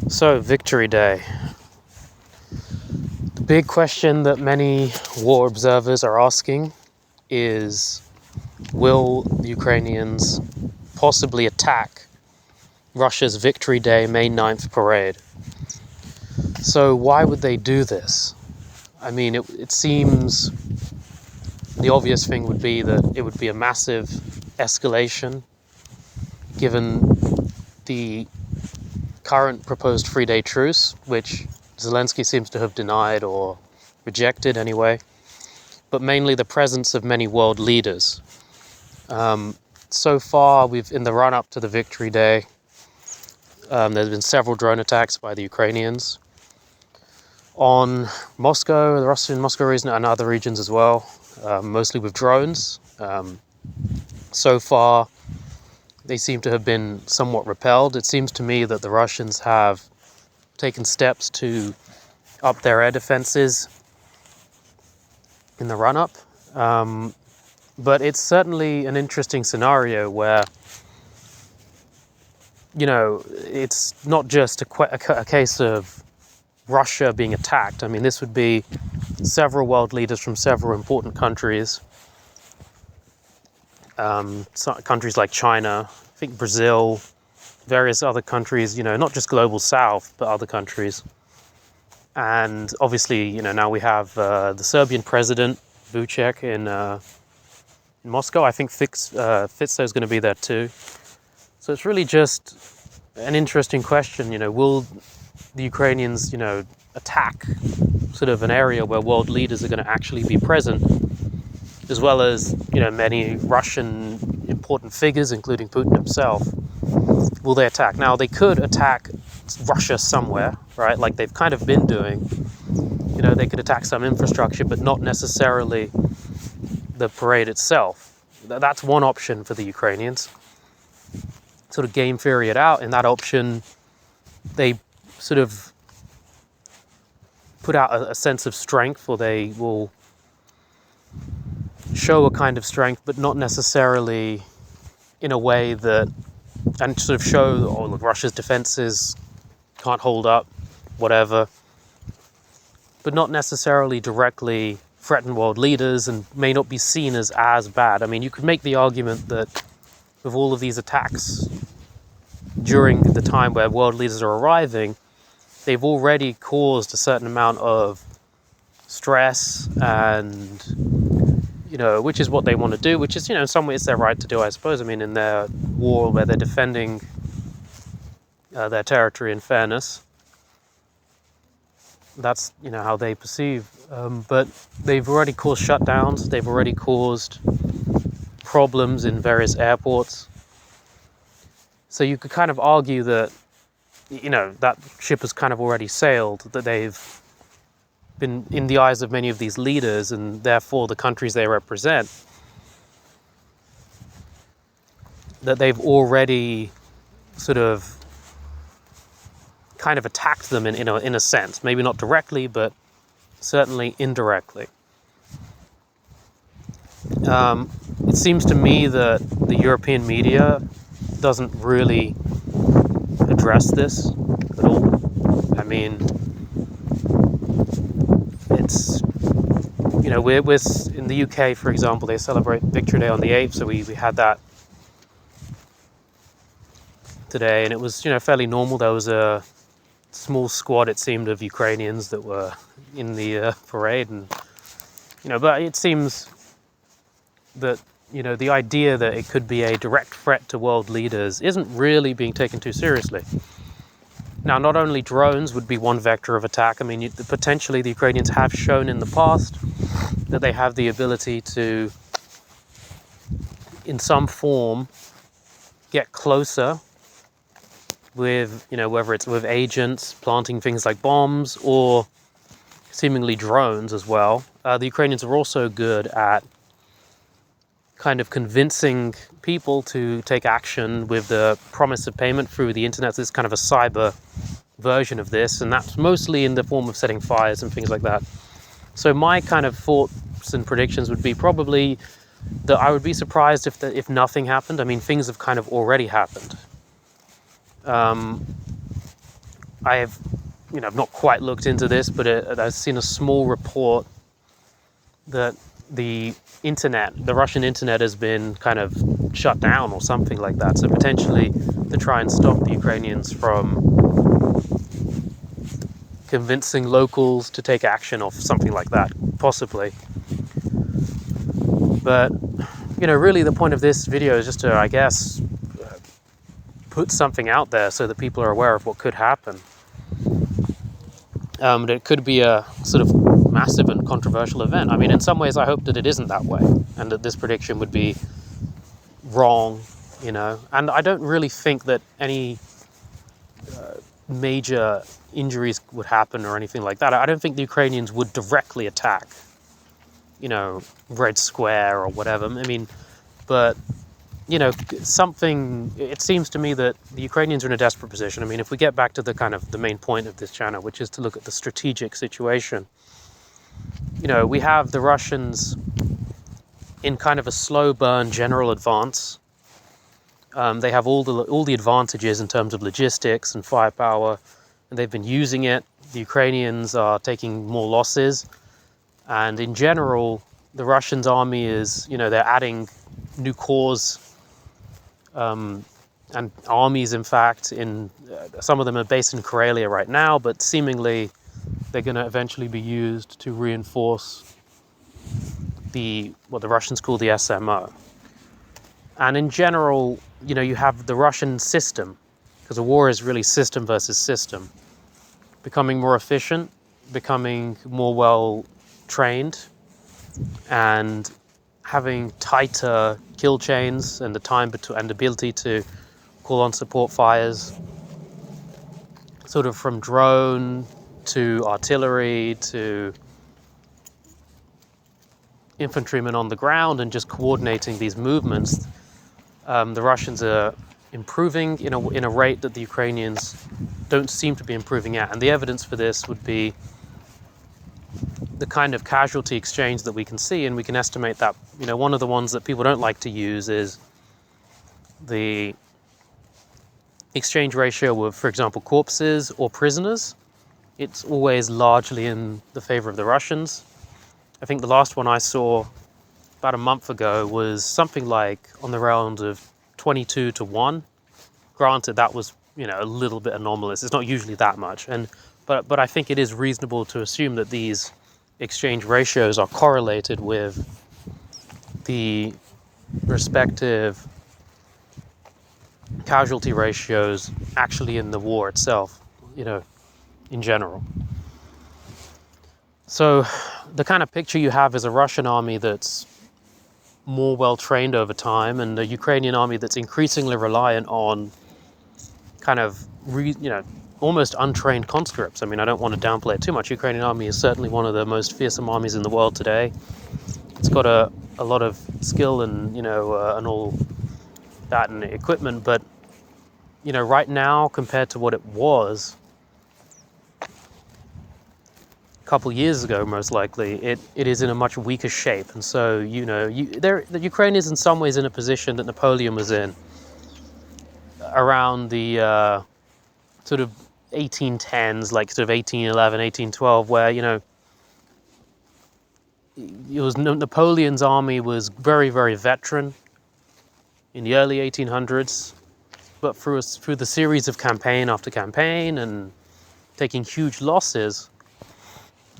So, Victory Day. The big question that many war observers are asking is, will the Ukrainians possibly attack Russia's Victory Day May 9th parade? So why would they do this? I mean, it seems the obvious thing would be that it would be a massive escalation given the current proposed 3-day truce, which Zelensky seems to have denied or rejected anyway, but mainly the presence of many world leaders. So far, in the run-up to the Victory Day, there's been several drone attacks by the Ukrainians on Moscow, the Russian Moscow region, and other regions as well, mostly with drones. So far, they seem to have been somewhat repelled. It seems to me that the Russians have taken steps to up their air defenses in the run-up. But it's certainly an interesting scenario where, it's not just a case of Russia being attacked. I mean, this would be several world leaders from several important countries. Countries like China, I think Brazil, various other countries, not just global south, but other countries. And obviously, now we have the Serbian president, Vučić, in Moscow. I think Fico is going to be there too. So it's really just an interesting question, will the Ukrainians, attack sort of an area where world leaders are going to actually be present, as well as, many Russian important figures, including Putin himself. Will they attack? Now, they could attack Russia somewhere, right? Like they've kind of been doing. They could attack some infrastructure, but not necessarily the parade itself. That's one option for the Ukrainians. Sort of game theory it out. In that option, they sort of put out a sense of strength, or they will show a kind of strength, but not necessarily in a way that, and sort of show, look, Russia's defenses can't hold up, whatever, but not necessarily directly threaten world leaders, and may not be seen as bad. I mean, you could make the argument that with all of these attacks during the time where world leaders are arriving, they've already caused a certain amount of stress and, which is what they want to do, which is, in some ways their right to do, I suppose. I mean, in their war where they're defending their territory in fairness, that's, how they perceive. But they've already caused shutdowns. They've already caused problems in various airports. So you could kind of argue that, that ship has kind of already sailed, that they've been in the eyes of many of these leaders, and therefore the countries they represent, that they've already sort of kind of attacked them in a sense, maybe not directly, but certainly indirectly. It seems to me that the European media doesn't really address this at all. I mean, it's, we're in the UK, for example, they celebrate Victory Day on the 8th, so we had that today, and it was, fairly normal. There was a small squad, it seemed, of Ukrainians that were in the parade, and, but it seems that, the idea that it could be a direct threat to world leaders isn't really being taken too seriously. Now, not only drones would be one vector of attack. I mean, potentially the Ukrainians have shown in the past that they have the ability to, in some form, get closer with, whether it's with agents planting things like bombs or seemingly drones as well. The Ukrainians are also good at kind of convincing people to take action with the promise of payment through the internet. So it's kind of a cyber version of this, and that's mostly in the form of setting fires and things like that. So my kind of thoughts and predictions would be probably that I would be surprised if nothing happened. I mean, things have kind of already happened. I have, I've not quite looked into this, but I've seen a small report that the Russian internet has been kind of shut down or something like that. So potentially to try and stop the Ukrainians from convincing locals to take action or something like that, possibly. But, really the point of this video is just to, I guess, put something out there so that people are aware of what could happen. It could be a sort of massive and controversial event. I mean, in some ways I hope that it isn't that way and that this prediction would be wrong, and I don't really think that any major injuries would happen or anything like that. I don't think the Ukrainians would directly attack, Red Square or whatever. I mean, but, it seems to me that the Ukrainians are in a desperate position. I mean, if we get back to the kind of the main point of this channel, which is to look at the strategic situation, we have the Russians in kind of a slow burn general advance. They have all the advantages in terms of logistics and firepower, and they've been using it. The Ukrainians are taking more losses, and in general, the Russian army is, they're adding new corps and armies. In fact, some of them are based in Karelia right now, but seemingly they're going to eventually be used to reinforce what the Russians call the SMO. And in general, you have the Russian system, because a war is really system versus system, becoming more efficient, becoming more well trained, and having tighter kill chains and the time and ability to call on support fires, sort of from drone to artillery to infantrymen on the ground, and just coordinating these movements. The Russians are improving in a rate that the Ukrainians don't seem to be improving at. And the evidence for this would be the kind of casualty exchange that we can see, and we can estimate that, one of the ones that people don't like to use is the exchange ratio of, for example, corpses or prisoners. It's always largely in the favor of the Russians. I think the last one I saw about a month ago was something like on the round of 22-1. Granted, that was, a little bit anomalous. It's not usually that much. But I think it is reasonable to assume that these exchange ratios are correlated with the respective casualty ratios actually in the war itself, in general. So the kind of picture you have is a Russian army that's more well trained over time, and a Ukrainian army that's increasingly reliant on kind of almost untrained conscripts. I mean, I don't want to downplay it too much. Ukrainian army is certainly one of the most fearsome armies in the world today. It's got a lot of skill and and all that and equipment, but right now compared to what it was a couple years ago, most likely, it is in a much weaker shape. And so the Ukraine is in some ways in a position that Napoleon was in around the sort of 1810s, like sort of 1811, 1812, where it was Napoleon's army was very, very veteran in the early 1800s, but through the series of campaign after campaign and taking huge losses,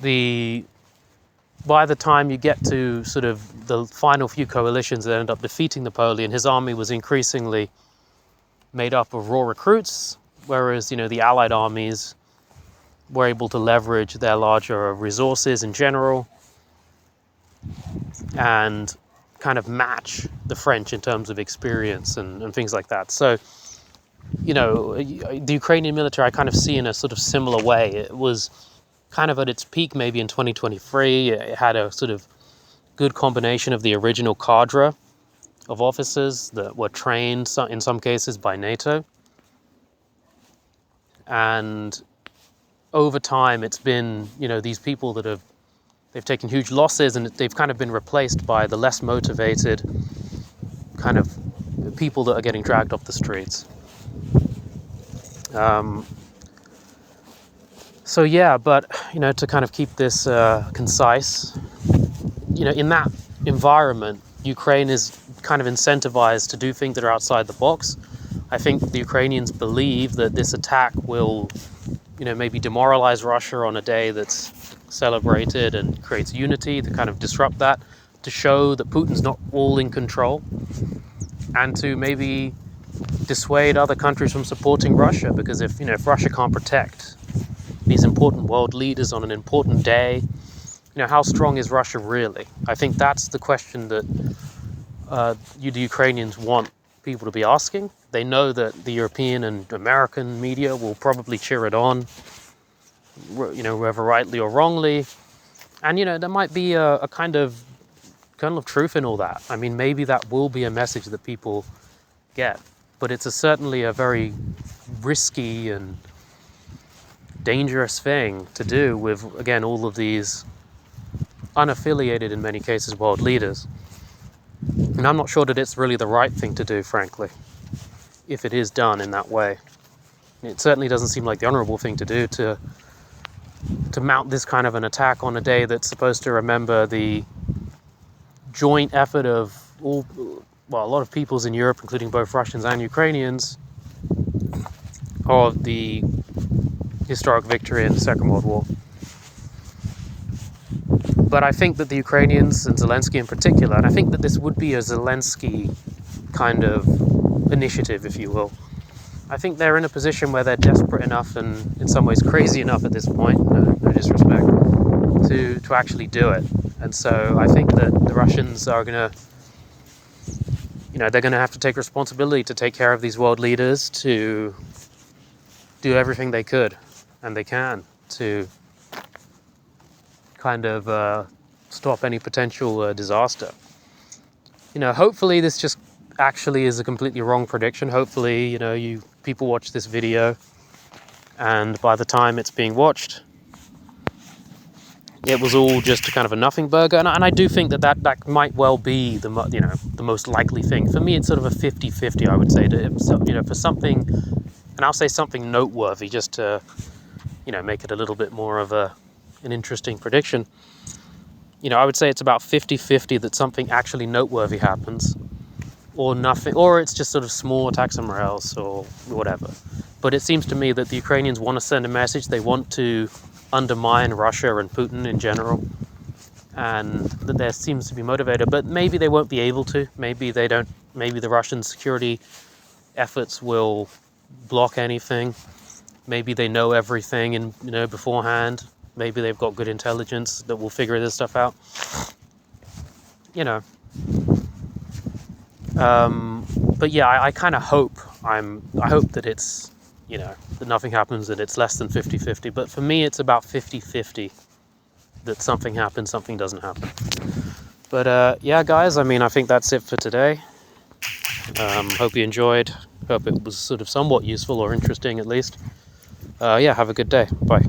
by the time you get to sort of the final few coalitions that end up defeating Napoleon, his army was increasingly made up of raw recruits, whereas the Allied armies were able to leverage their larger resources in general and kind of match the French in terms of experience and things like that. So, the Ukrainian military I kind of see in a sort of similar way. It was kind of at its peak maybe in 2023. It had a sort of good combination of the original cadre of officers that were trained in some cases by NATO. And over time, it's been, these people that they've taken huge losses, and they've kind of been replaced by the less motivated kind of people that are getting dragged off the streets. So yeah, but to kind of keep this concise, in that environment, Ukraine is kind of incentivized to do things that are outside the box. I think the Ukrainians believe that this attack will, maybe demoralize Russia on a day that's celebrated and creates unity, to kind of disrupt that, to show that Putin's not all in control, and to maybe dissuade other countries from supporting Russia. Because if Russia can't protect these important world leaders on an important day, how strong is Russia really? I think that's the question that the Ukrainians want people to be asking. They know that the European and American media will probably cheer it on, whether rightly or wrongly. And, there might be a kind of kernel of truth in all that. I mean, maybe that will be a message that people get. But it's certainly a very risky and dangerous thing to do with, again, all of these unaffiliated, in many cases, world leaders. And I'm not sure that it's really the right thing to do, frankly, if it is done in that way. It certainly doesn't seem like the honorable thing to do, to mount this kind of an attack on a day that's supposed to remember the joint effort of a lot of peoples in Europe, including both Russians and Ukrainians, of the historic victory in the Second World War. But I think that the Ukrainians, and Zelensky in particular, and I think that this would be a Zelensky kind of initiative, if you will. I think they're in a position where they're desperate enough, and in some ways crazy enough at this point, no disrespect, to actually do it. And so I think that the Russians are going to, they're going to have to take responsibility to take care of these world leaders, to do everything they could and they can to kind of stop any potential disaster. Hopefully this just actually is a completely wrong prediction. Hopefully, people watch this video, and by the time it's being watched, it was all just a kind of a nothing burger. And I do think that might well be the most likely thing. For me, it's sort of a 50-50, I would say, for something, and I'll say something noteworthy, just to make it a little bit more of an interesting prediction. I would say it's about 50-50 that something actually noteworthy happens, or nothing, or it's just sort of small attack somewhere else, or whatever. But it seems to me that the Ukrainians want to send a message. They want to undermine Russia and Putin in general, and that there seems to be motivator. But maybe they won't be able to. Maybe they don't. Maybe the Russian security efforts will block anything. Maybe they know everything and beforehand. Maybe they've got good intelligence that will figure this stuff out. But yeah, I kind of hope. I hope that it's that nothing happens, that it's less than 50-50. But for me, it's about 50-50 that something happens, something doesn't happen. But yeah, guys, I think that's it for today. Hope you enjoyed. Hope it was sort of somewhat useful or interesting, at least. Yeah, have a good day. Bye.